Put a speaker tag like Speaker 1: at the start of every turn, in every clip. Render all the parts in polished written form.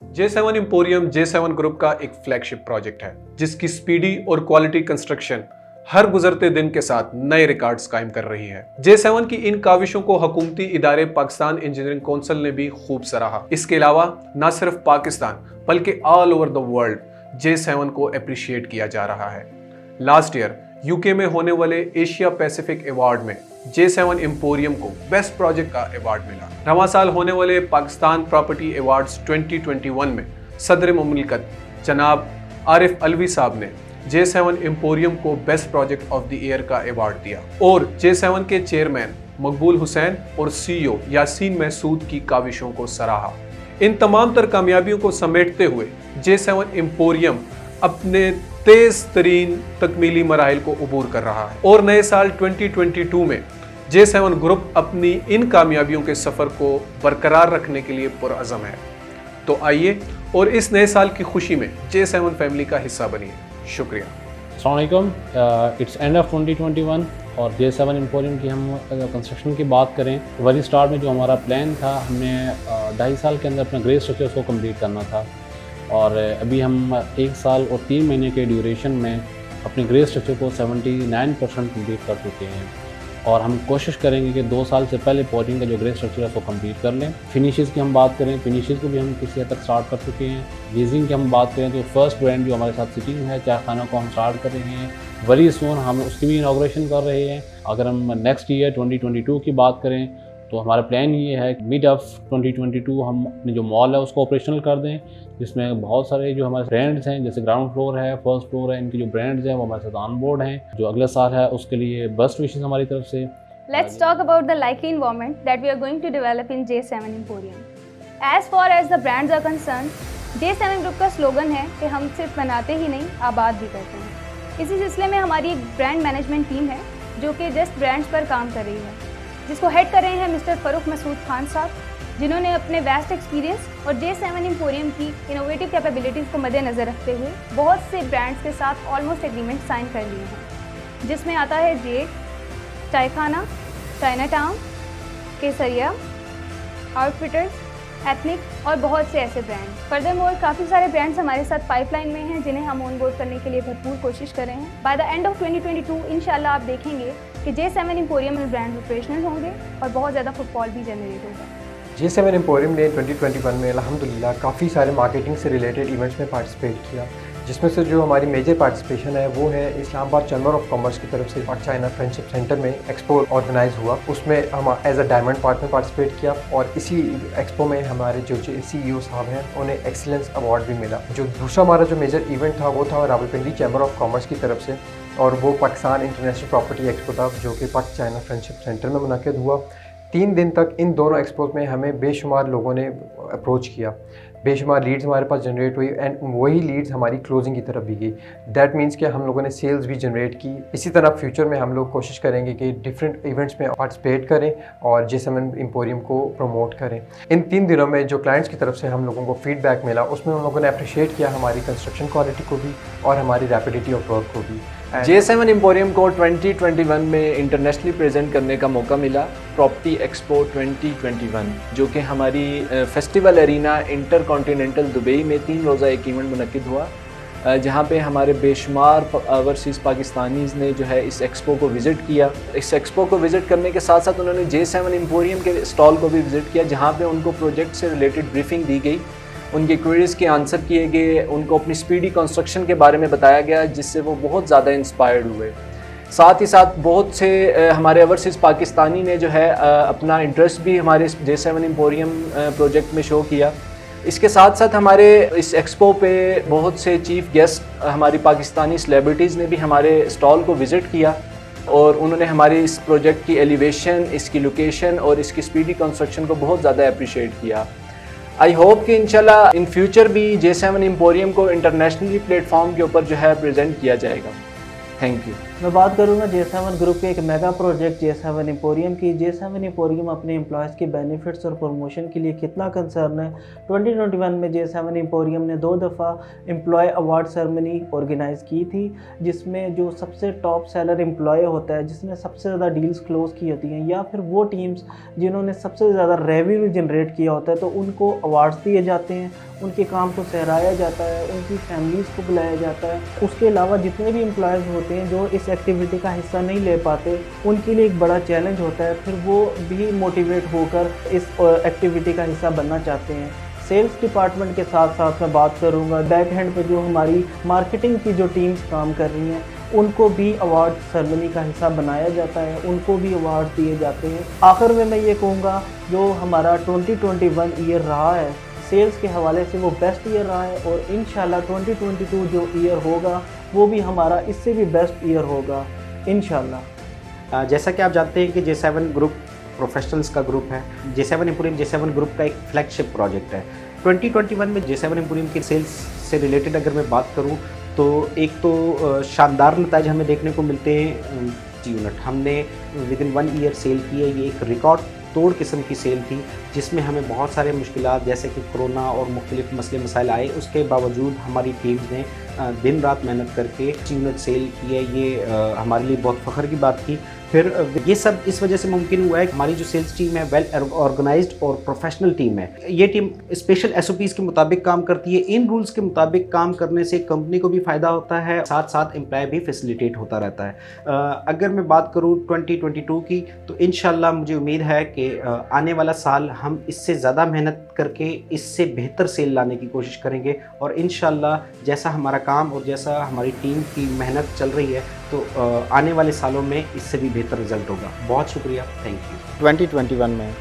Speaker 1: J7 emporium J7 group का एक flagship project है जिसकी स्पीडी और क्वालिटी कंस्ट्रक्शन हर गुजरते दिन के साथ नए रिकॉर्ड्स कायम कर रही है। J7 की इन काविशों को हुकूमती इदारे पाकिस्तान इंजीनियरिंग काउंसिल ने भी खूब सराहा। इसके अलावा न सिर्फ पाकिस्तान बल्कि all over the world J7 को अप्रिशिएट किया जा रहा है। लास्ट ईयर यूके में होने वाले एशिया पैसिफिक अवार्ड में J7 एम्पोरियम को बेस्ट प्रोजेक्ट का अवार्ड मिला। रवां साल होने वाले पाकिस्तान प्रॉपर्टी अवार्ड्स 2021 में सदर मुमलिकत जनाब आरिफ अलवी साहब ने J7 एम्पोरियम को best project of the year का अवार्ड दिया और J7 के चेयरमैन मकबूल हुसैन और CEO यासीन महसूद की काविशों को सराहा। इन तमाम तर कामयाबियों को समेटते हुए J7 एम्पोरियम अपने तेज तरीन तकमीली मराहिल को अबूर कर रहा है और नए साल 2022 में J7 ग्रुप अपनी इन कामयाबियों के सफ़र को बरकरार रखने के लिए पुरअज़म है। तो आइए और इस नए साल की खुशी में J7 फैमिली का हिस्सा बनिए। शुक्रिया।
Speaker 2: अस्सलाम वालेकुम। इट्स एंड ऑफ 2021 और J7 एम्पोरियम की हम कंस्ट्रक्शन की बात करें, वेरी स्टार्ट में जो हमारा प्लान था, हमने 2.5 साल के अंदर अपना ग्रे स्ट्रक्चर को कंप्लीट करना था और अभी हम 1 साल और 3 महीने के ड्यूरेशन में अपने ग्रे स्ट्रक्चर को 79% कंप्लीट कर चुके हैं और हम कोशिश करेंगे कि 2 साल से पहले पोरिंग का जो ग्रे स्ट्रक्चर है उसको कंप्लीट कर लें। फिनिशेस की हम बात करें, फिनिशेस को भी हम किसी हद तक स्टार्ट कर चुके हैं। लीजिंग की हम बात करें तो फर्स्ट ब्रांड जो हमारे साथ सिटिंग है चाय खाना को हम स्टार्ट कर रहे हैं, वेरी सून हम उसकी भी इनॉग्रेशन कर रहे हैं। अगर हम नेक्स्ट ईयर 2022 की बात करें तो हमारा प्लान ये है कि मिड ऑफ 2022 हम अपने जो मॉल है उसको ऑपरेशनल कर दें, जिसमें बहुत सारे जो हमारे ब्रांड्स हैं जैसे ग्राउंड फ्लोर है, फर्स्ट फ्लोर है, इनके जो ब्रांड्स हैं वो हमारे साथ ऑन बोर्ड हैं। जो अगले साल है उसके लिए बेस्ट विशेस हमारी तरफ से।
Speaker 3: Let's talk about the likely environment that we are going to develop in J7 Emporium. As far as the brands are concerned, J7 Group का स्लोगन है कि हम सिर्फ बनाते ही नहीं आबाद भी करते हैं। इसी सिलसिले में हमारी एक ब्रांड मैनेजमेंट टीम है जो कि जस्ट ब्रांड्स पर काम कर रही है, जिसको हेड कर रहे हैं मिस्टर फ़ारूक मसूद खान साहब, जिन्होंने अपने वेस्ट एक्सपीरियंस और J7 एम्पोरियम की इनोवेटिव कैपेबिलिटीज़ को मद्देनज़र रखते हुए बहुत से ब्रांड्स के साथ ऑलमोस्ट एग्रीमेंट साइन कर लिए हैं, जिसमें आता है जेड, चाय खाना, चाइना टाउन, केसरिया, आउटफिटर्स, एथनिक और बहुत से ऐसे ब्रांड। फर्दरमोर काफ़ी सारे ब्रांड्स हमारे साथ पाइपलाइन में हैं जिन्हें हम ऑन बोर्ड करने के लिए भरपूर कोशिश कर रहे हैं। बाय द एंड ऑफ 2022 इंशाल्लाह आप देखेंगे कि J7 एम्पोरियम में ब्रांड ऑपरेशनल होंगे और बहुत ज़्यादा फुटफॉल भी जनरेट होगा।
Speaker 4: J7 एम्पोरियम ने 2021 में अल्हम्दुलिल्लाह काफ़ी सारे मार्केटिंग से रिलेटेड इवेंट्स में पार्टिसिपेट किया, जिसमें से जो हमारी मेजर पार्टिसिपेशन है वो है इस्लामाबाद चैम्बर ऑफ कॉमर्स की तरफ से पाक चाइना फ्रेंडशिप सेंटर में एक्सपो ऑर्गेनाइज हुआ। उसमें हम as a diamond partner participate किया और इसी एक्सपो में हमारे जो CEO साहब हैं उन्हें एक्सीलेंस अवार्ड भी मिला। जो दूसरा हमारा जो मेजर इवेंट था वो था रावलपिंडी चैम्बर ऑफ कॉमर्स की तरफ से और वो पाकिस्तान इंटरनेशनल प्रॉपर्टी एक्सपो था जो कि पाक चाइना फ्रेंडशिप सेंटर में मुनक़िद हुआ। 3 दिन तक इन दोनों एक्सपोज में हमें बेशुमार लोगों ने अप्रोच किया, बेशुमार लीड्स हमारे पास जनरेट हुई एंड वही लीड्स हमारी क्लोजिंग की तरफ भी गई। दैट मीन्स कि हम लोगों ने सेल्स भी जनरेट की। इसी तरह फ्यूचर में हम लोग कोशिश करेंगे कि डिफरेंट इवेंट्स में पार्टिसिपेट करें और J7 एम्पोरियम को प्रमोट करें। इन 3 दिनों में जो क्लाइंट्स की तरफ से हम लोगों को फीडबैक मिला उसमें उन लोगों ने अप्रिशिएट किया हमारी कंस्ट्रक्शन क्वालिटी को भी और हमारी रैपिडिटी ऑफ वर्क को भी।
Speaker 5: J7 एम्पोरियम को 2021 में इंटरनेशनली प्रेजेंट करने का मौका मिला प्रॉपर्टी एक्सपो 2021, जो कि हमारी festival arena inter continental Dubai में 3 रोज़ा एक इवेंट मुनक़िद हुआ, जहाँ पे हमारे बेशुमार ओवरसीज़ पाकिस्तानीज़ ने जो है इस एक्सपो को विज़िट किया। इस एक्सपो को विज़िट करने के साथ साथ उन्होंने J7 एम्पोरियम के स्टॉल को भी विज़िट किया, जहाँ पे उनको प्रोजेक्ट से रिलेटेड ब्रीफिंग दी गई, उनके क्वेरीज़ के आंसर किए गए, उनको अपनी स्पीडी कंस्ट्रक्शन के बारे में बताया गया, जिससे वो बहुत ज़्यादा इंस्पायर्ड हुए। साथ ही साथ बहुत से हमारे ओवरसीज़ पाकिस्तानी ने जो है अपना इंटरेस्ट भी हमारे J7 एम्पोरियम प्रोजेक्ट में शो किया। इसके साथ साथ हमारे इस एक्सपो पे बहुत से चीफ़ गेस्ट हमारी पाकिस्तानी सेलिब्रिटीज़ ने भी हमारे स्टॉल को विज़िट किया और उन्होंने हमारे इस प्रोजेक्ट की एलिवेशन, इसकी लोकेशन और इसकी स्पीडी कंस्ट्रक्शन को बहुत ज़्यादा अप्रिशिएट किया। आई होप कि इंशाल्लाह इन फ्यूचर भी J7 एम्पोरियम को इंटरनेशनली प्लेटफॉर्म के ऊपर जो है प्रेजेंट किया जाएगा। Thank you.
Speaker 6: मैं बात करूंगा J7 ग्रुप के एक मेगा प्रोजेक्ट J7 एम्पोरियम की। J7 एम्पोरियम अपने एम्प्लॉयज़ के बेनिफिट्स और प्रमोशन के लिए कितना कंसर्न है। 2021 में J7 एम्पोरियम ने 2 दफ़ा एम्प्लॉय अवार्ड सेरेमनी ऑर्गेनाइज़ की थी, जिसमें जो सबसे टॉप सेलर एम्प्लॉय होता है, जिसने सबसे ज़्यादा डील्स क्लोज़ की होती हैं, या फिर वो टीम्स जिन्होंने सबसे ज़्यादा रेवेन्यू जनरेट किया होता है, तो उनको अवार्ड्स दिए जाते हैं, उनके काम को सहराया जाता है, उनकी फैमिलीज़ को बुलाया जाता है। उसके अलावा जितने भी एम्प्लॉयज़ होते हैं जो इस एक्टिविटी का हिस्सा नहीं ले पाते, उनके लिए एक बड़ा चैलेंज होता है, फिर वो भी मोटिवेट होकर इस एक्टिविटी का हिस्सा बनना चाहते हैं। सेल्स डिपार्टमेंट के साथ साथ मैं बात करूंगा बैक हैंड पे जो हमारी मार्केटिंग की जो टीम्स काम कर रही हैं, उनको भी अवार्ड सेरेमनी का हिस्सा बनाया जाता है, उनको भी अवार्ड दिए जाते हैं। आखिर में मैं ये कहूँगा जो हमारा 2021 ईयर रहा है सेल्स के हवाले से वो बेस्ट ईयर रहा है, और इंशाल्लाह 2022 जो ईयर होगा वो भी हमारा इससे भी बेस्ट ईयर होगा इंशाल्लाह।
Speaker 7: जैसा कि आप जानते हैं कि J7 ग्रुप प्रोफेशनल्स का ग्रुप है। J7 एम्पोरियम J7 ग्रुप का एक फ्लैगशिप प्रोजेक्ट है। 2021 में J7 एम्पोरियम की सेल्स से रिलेटेड अगर मैं बात करूं तो एक तो शानदार नतीजे हमें देखने को मिलते हैं। यूनिट हमने विद इन 1 ईयर सेल की है। ये एक रिकॉर्ड तोड़ किस्म की सेल थी, जिसमें हमें बहुत सारे मुश्किलात जैसे कि कोरोना और मुख्तलिफ मसले मसाइल आए, उसके बावजूद हमारी टीम्स ने दिन रात मेहनत करके यूनिट सेल की है। ये हमारे लिए बहुत फ़ख्र की बात थी। फिर ये सब इस वजह से मुमकिन हुआ है कि हमारी जो सेल्स टीम है वेल ऑर्गेनाइज्ड और प्रोफेशनल टीम है। ये टीम स्पेशल SOPs के मुताबिक काम करती है। इन रूल्स के मुताबिक काम करने से कंपनी को भी फ़ायदा होता है, साथ साथ एम्प्लॉय भी फैसिलिटेट होता रहता है। अगर मैं बात करूँ 2022 की, तो इंशाल्लाह मुझे उम्मीद है कि आने वाला साल हम इससे ज़्यादा मेहनत करके इससे बेहतर सेल लाने की कोशिश करेंगे, और इंशाल्लाह जैसा हमारा काम और जैसा हमारी टीम की मेहनत चल रही है तो आने वाले सालों में इससे भी बेहतर रिजल्ट होगा। बहुत शुक्रिया, थैंक यू।
Speaker 8: 2021 में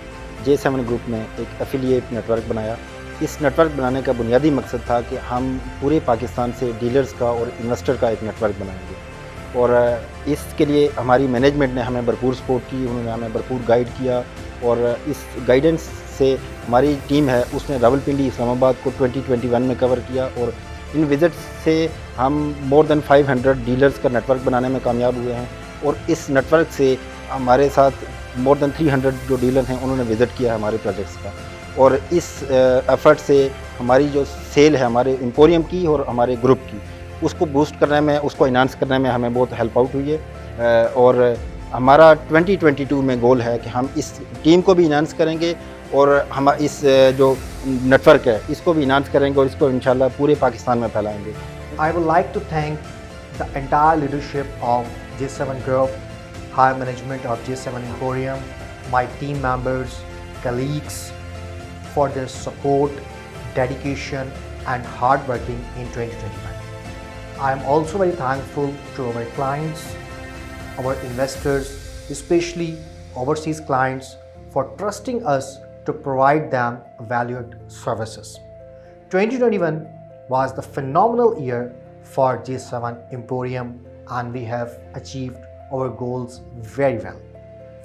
Speaker 8: J7 ग्रुप ने एक एफिलिएट नेटवर्क बनाया। इस नेटवर्क बनाने का बुनियादी मकसद था कि हम पूरे पाकिस्तान से डीलर्स का और इन्वेस्टर का एक नेटवर्क बनाएंगे, और इसके लिए हमारी मैनेजमेंट ने हमें भरपूर सपोर्ट की, उन्होंने हमें भरपूर गाइड किया, और इस गाइडेंस से हमारी टीम है उसने रावलपिंडी इस्लामाबाद को 2021 में कवर किया, और इन विज़िट से हम मोर देन 500 डीलर्स का नेटवर्क बनाने में कामयाब हुए हैं, और इस नेटवर्क से हमारे साथ मोर देन 300 जो डीलर हैं उन्होंने विज़िट किया है हमारे प्रोजेक्ट्स का, और इस एफ़र्ट से हमारी जो सेल है हमारे एम्पोरियम की और हमारे ग्रुप की, उसको बूस्ट करने में, उसको इन्हांस करने में हमें बहुत हेल्प आउट हुई है। और हमारा 2022 में गोल है कि हम इस टीम को भी इन्हांस करेंगे, और हम इस जो नेटवर्क है इसको भी इन्हांस करेंगे, और इसको इंशाल्लाह पूरे पाकिस्तान में फैलाएंगे।
Speaker 9: I would like to thank the entire leadership of J7 Group, high management of J7 Emporium, my team members, colleagues for their support, dedication and hard working in 2021. I am also very thankful to our clients, our investors, especially overseas clients, for trusting us to provide them valued services. 2021 was the phenomenal year for J7 Emporium, and we have achieved our goals very well.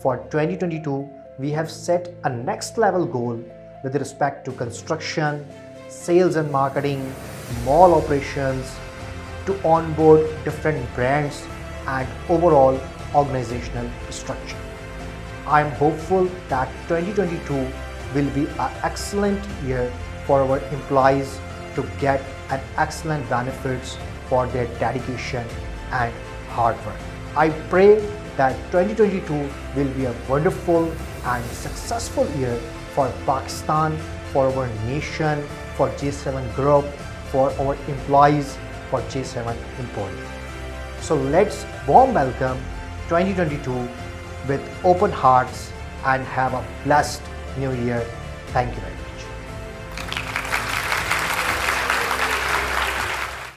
Speaker 9: For 2022, we have set a next level goal with respect to construction, sales and marketing, mall operations, to onboard different brands and overall organizational structure. I am hopeful that 2022 will be an excellent year for our employees to get an excellent benefits for their dedication and hard work. I pray that 2022 will be a wonderful and successful year for Pakistan, for our nation, for J7 Group, for our employees, for J7 Emporium. So let's warm welcome 2022 with open hearts and have a blessed new year. Thank you very much.